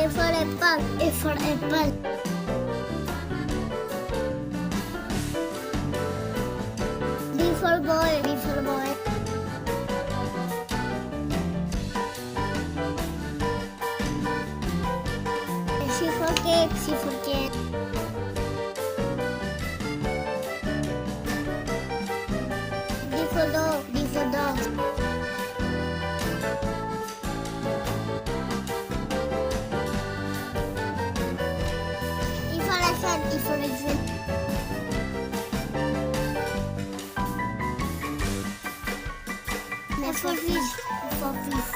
A for apple. A for apple. B for boy. B for boy. C for cake. C for cake. D for dog. D for dog. E for elephant. E for elephant. F for fish. F for fish.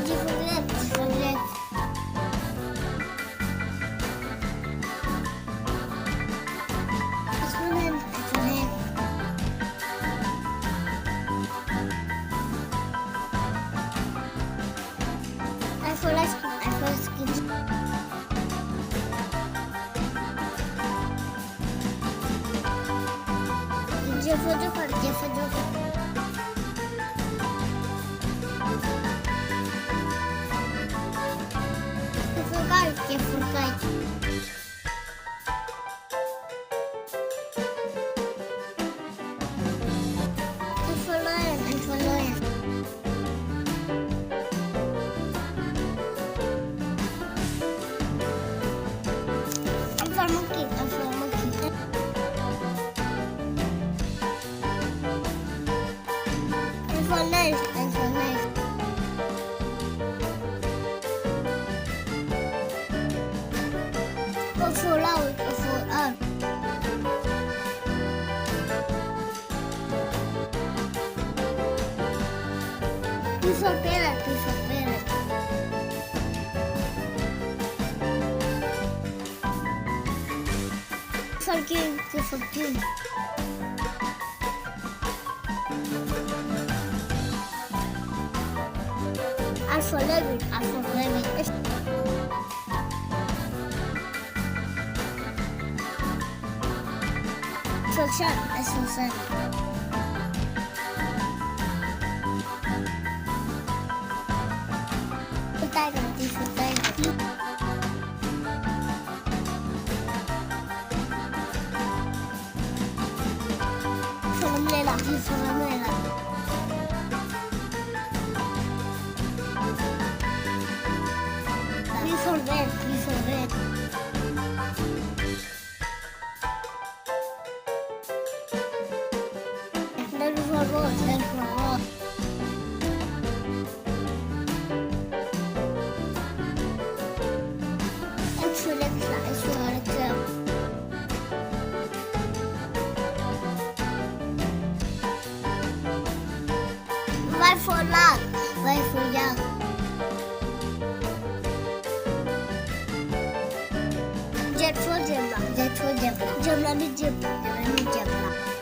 G for grape. G for grape. H for hen. H for hen. I for ice cream. I for ice cream. J for joker. J for joker. K for kite. K for kite. L for lion. L for lion. M for monkey. M for monkey. N for knife. N for knife. O for owl. O for owl. P for parrot. P for parrot. For king. Q for king. R for rabbit. R for rabbit. S for sun. S for sun. For tiger. T for tiger. For umbrella. T for umbrella. B for bed. B for bed. W for rose. W for rose. X for Alexa. X for Alexa. Y for yak. Y for yak. Z for zebra. Z for zebra. Zebra ni zebra. Zebra ni zebra.